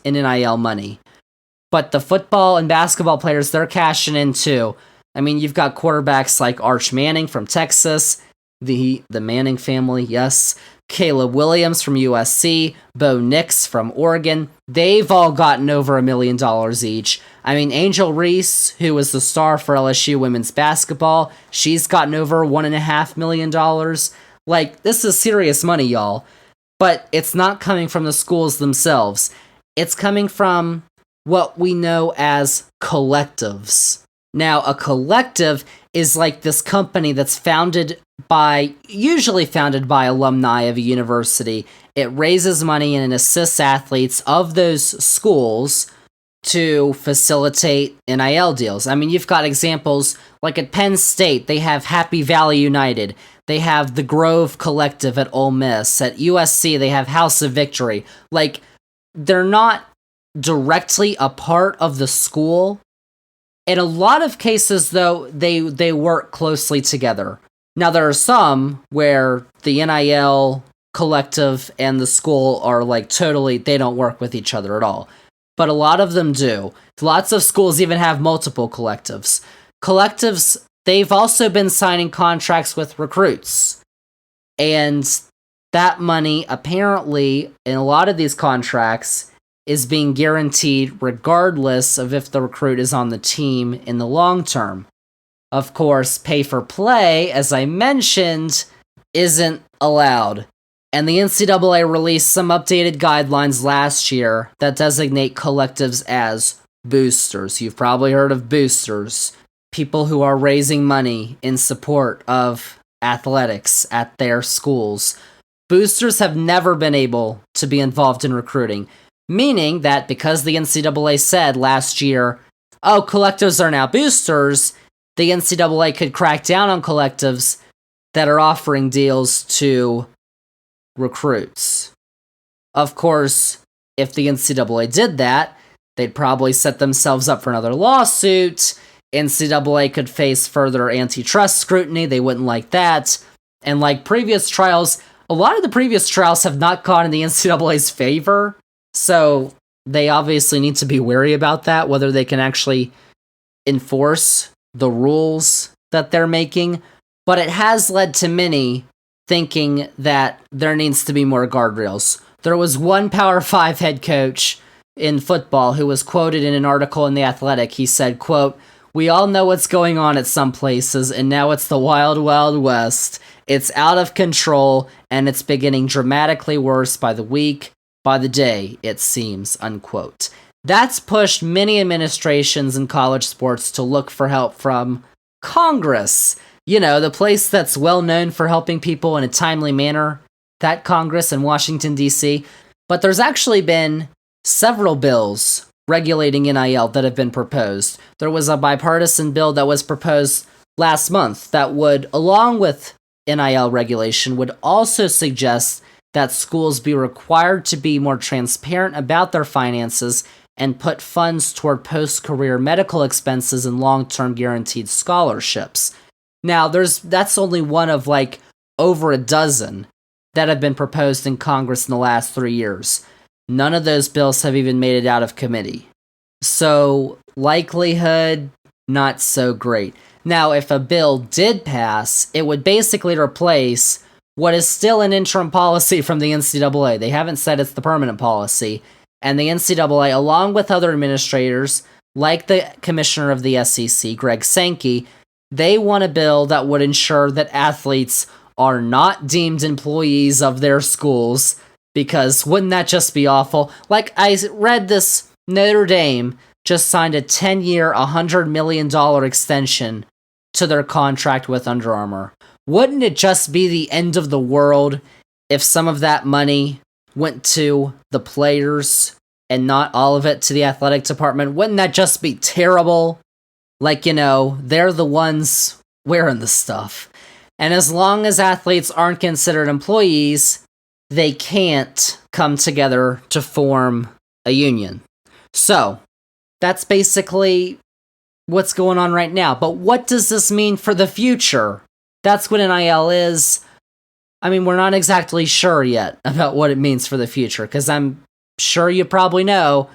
in NIL money. But the football and basketball players, they're cashing in too. I mean, you've got quarterbacks like Arch Manning from Texas, the Manning family, yes, Caleb Williams from USC, Bo Nix from Oregon, they've all gotten over $1 million each. I mean, Angel Reese, who was the star for LSU women's basketball, she's gotten over $1.5 million. Like, this is serious money, y'all. But it's not coming from the schools themselves. It's coming from what we know as collectives. Now, a collective is like this company that's usually founded by alumni of a university. It raises money and assists athletes of those schools to facilitate NIL deals. I mean, you've got examples like at Penn State, they have Happy Valley United. They have the Grove Collective at Ole Miss. At USC, they have House of Victory. Like, they're not directly a part of the school. In a lot of cases, though, they work closely together. Now, there are some where the NIL collective and the school are like totally, they don't work with each other at all. But a lot of them do. Lots of schools even have multiple collectives. Collectives, they've also been signing contracts with recruits. And that money, apparently, in a lot of these contracts, is being guaranteed regardless of if the recruit is on the team in the long term. Of course, pay for play, as I mentioned, isn't allowed. And the NCAA released some updated guidelines last year that designate collectives as boosters. You've probably heard of boosters, people who are raising money in support of athletics at their schools. Boosters have never been able to be involved in recruiting, meaning that because the NCAA said last year, oh, collectives are now boosters, the NCAA could crack down on collectives that are offering deals to recruits. Of course, if the NCAA did that, they'd probably set themselves up for another lawsuit. NCAA could face further antitrust scrutiny. They wouldn't like that. And like previous trials, a lot of the previous trials have not gone in the NCAA's favor. So they obviously need to be wary about that, whether they can actually enforce the rules that they're making. But it has led to many thinking that there needs to be more guardrails. There was one Power 5 head coach in football who was quoted in an article in The Athletic. He said, quote, "We all know what's going on at some places, and now it's the wild, wild west. It's out of control, and it's beginning dramatically worse by the week, by the day, it seems," unquote. That's pushed many administrations in college sports to look for help from Congress. You know, the place that's well known for helping people in a timely manner, that Congress in Washington, D.C. But there's actually been several bills regulating NIL that have been proposed. There was a bipartisan bill that was proposed last month that would, along with NIL regulation, would also suggest that schools be required to be more transparent about their finances and put funds toward post-career medical expenses and long-term guaranteed scholarships. Now, that's only one of like over a dozen that have been proposed in Congress in the last 3 years. None of those bills have even made it out of committee. So, likelihood, not so great. Now, if a bill did pass, it would basically replace what is still an interim policy from the NCAA. They haven't said it's the permanent policy. And the NCAA, along with other administrators, like the commissioner of the SEC, Greg Sankey, they want a bill that would ensure that athletes are not deemed employees of their schools, because wouldn't that just be awful? Like, I read this, Notre Dame just signed a 10-year, $100 million extension to their contract with Under Armour. Wouldn't it just be the end of the world if some of that money went to the players and not all of it to the athletic department? Wouldn't that just be terrible? Like, you know, they're the ones wearing the stuff. And as long as athletes aren't considered employees, they can't come together to form a union. So, that's basically what's going on right now. But what does this mean for the future? That's what NIL is. I mean, we're not exactly sure yet about what it means for the future, because I'm sure you probably know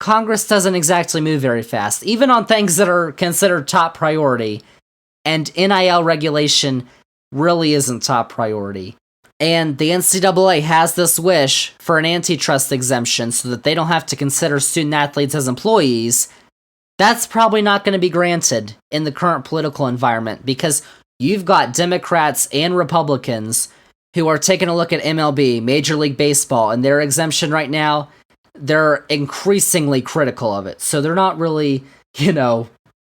Congress doesn't exactly move very fast, even on things that are considered top priority. And NIL regulation really isn't top priority. And the NCAA has this wish for an antitrust exemption so that they don't have to consider student athletes as employees. That's probably not going to be granted in the current political environment because you've got Democrats and Republicans who are taking a look at MLB, Major League Baseball, and their exemption right now. They're increasingly critical of it. So they're not really,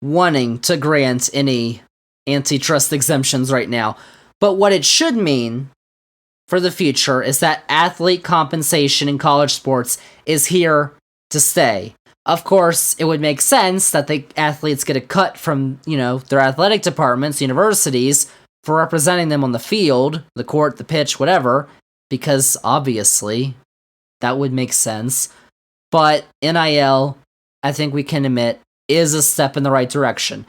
wanting to grant any antitrust exemptions right now. But what it should mean for the future is that athlete compensation in college sports is here to stay. Of course, it would make sense that the athletes get a cut from, their athletic departments, universities, for representing them on the field, the court, the pitch, whatever, because obviously that would make sense. But NIL, I think we can admit, is a step in the right direction.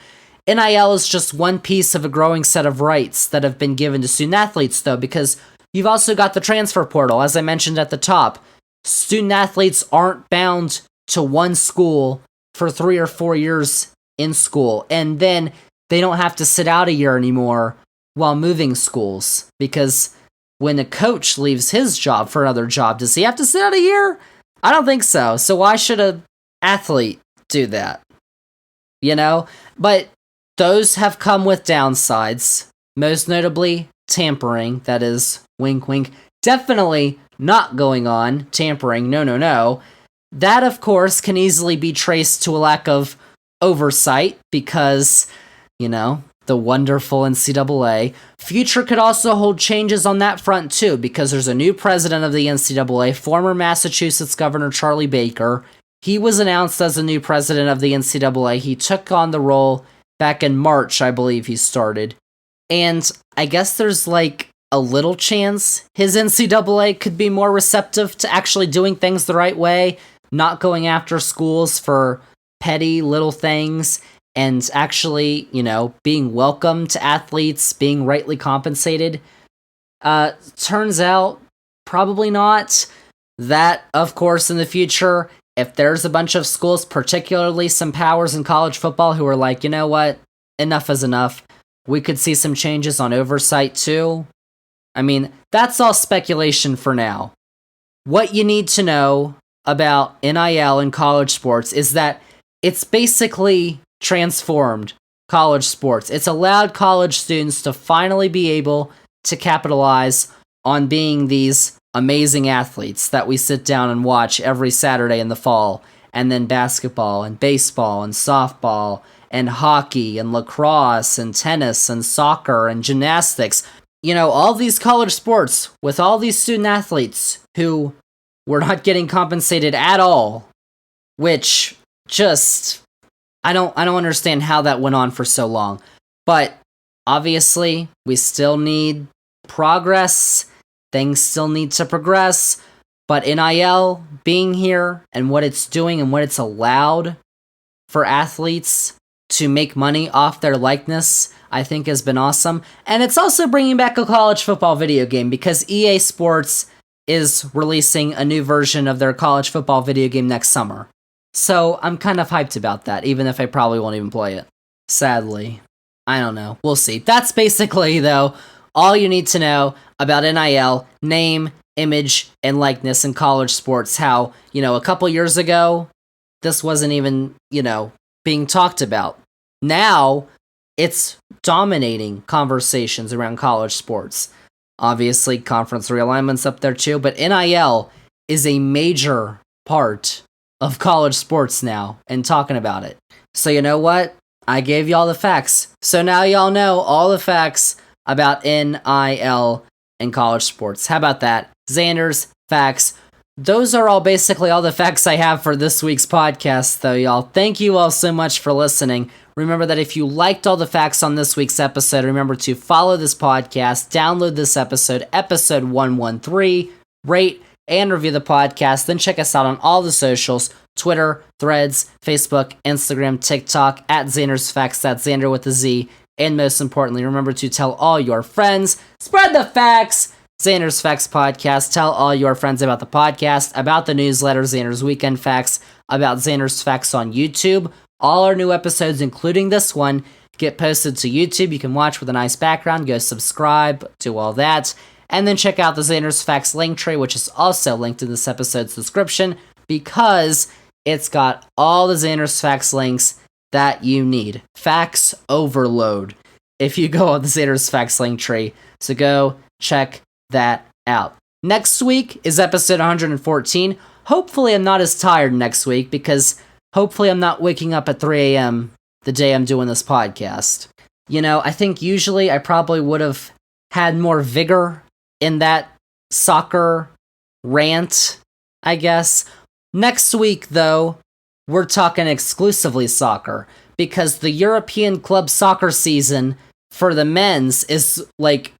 NIL is just one piece of a growing set of rights that have been given to student athletes, though, because you've also got the transfer portal, as I mentioned at the top. Student athletes aren't bound to one school for 3 or 4 years in school, and then they don't have to sit out a year anymore while moving schools, because when a coach leaves his job for another job, does he have to sit out a year? I don't think so. So why should an athlete do that? But those have come with downsides, most notably tampering, that is, wink wink, definitely not going on, tampering, no. That, of course, can easily be traced to a lack of oversight because, the wonderful NCAA. Future could also hold changes on that front, too, because there's a new president of the NCAA, former Massachusetts Governor Charlie Baker. He was announced as the new president of the NCAA. He took on the role back in March, I believe he started. And I guess there's a little chance his NCAA could be more receptive to actually doing things the right way, not going after schools for petty little things, and actually, being welcome to athletes, being rightly compensated. Turns out, probably not. That, of course, in the future, if there's a bunch of schools, particularly some powers in college football, who are like, you know what, enough is enough, we could see some changes on oversight too. I mean, that's all speculation for now. What you need to know about NIL in college sports is that it's basically transformed college sports. It's allowed college students to finally be able to capitalize on being these amazing athletes that we sit down and watch every Saturday in the fall, and then basketball and baseball and softball and hockey and lacrosse and tennis and soccer and gymnastics. All these college sports with all these student athletes who were not getting compensated at all, which just, I don't understand how that went on for so long. But obviously, we still need progress. Things still need to progress. But NIL being here and what it's doing and what it's allowed for athletes to make money off their likeness, I think has been awesome. And it's also bringing back a college football video game because EA Sports is releasing a new version of their college football video game next summer. So I'm kind of hyped about that, even if I probably won't even play it. Sadly. I don't know. We'll see. That's basically, though, all you need to know about NIL, name, image, and likeness in college sports. How, a couple years ago, this wasn't even, being talked about. Now, it's dominating conversations around college sports. Obviously, conference realignment's up there too, but NIL is a major part of college sports now and talking about it. So you know what? I gave y'all the facts. So now y'all know all the facts about NIL and college sports. How about that? Zander's facts. Those are all basically all the facts I have for this week's podcast, though, y'all. Thank you all so much for listening. Remember that if you liked all the facts on this week's episode, remember to follow this podcast, download this episode, episode 113, rate, and review the podcast. Then check us out on all the socials, Twitter, Threads, Facebook, Instagram, TikTok, at Zander's Facts, that's Zander with a Z. And most importantly, remember to tell all your friends, spread the facts, Zander's Facts Podcast. Tell all your friends about the podcast, about the newsletter, Zander's Weekend Facts, about Zander's Facts on YouTube. All our new episodes, including this one, get posted to YouTube. You can watch with a nice background, go subscribe, do all that. And then check out the Zander's Facts link tree, which is also linked in this episode's description, because it's got all the Zander's Facts links that you need. Facts overload if you go on the Zander's Facts link tree. So go check that out. Next week is episode 114. Hopefully I'm not as tired next week, because hopefully I'm not waking up at 3 a.m. the day I'm doing this podcast. You know, I think usually I probably would have had more vigor in that soccer rant, I guess. Next week, though, we're talking exclusively soccer, because the European club soccer season for the men's is, like,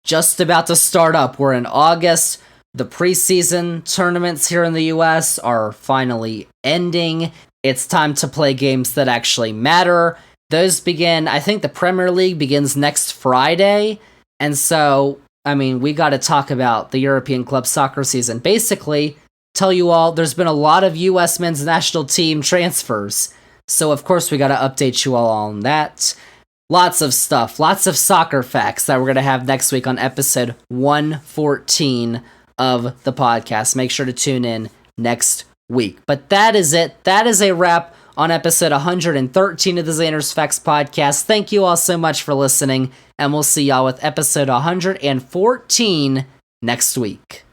just about to start up. We're in August. The preseason tournaments here in the US are finally ending. It's time to play games that actually matter. Those begin, I think the Premier League begins next Friday, and so I mean, we got to talk about the European club soccer season. Basically, tell you all, there's been a lot of U.S. men's national team transfers. So, of course, we got to update you all on that. Lots of stuff, lots of soccer facts that we're going to have next week on episode 114 of the podcast. Make sure to tune in next week. But that is it. That is a wrap on episode 113 of the Zander's Facts podcast. Thank you all so much for listening, and we'll see y'all with episode 114 next week.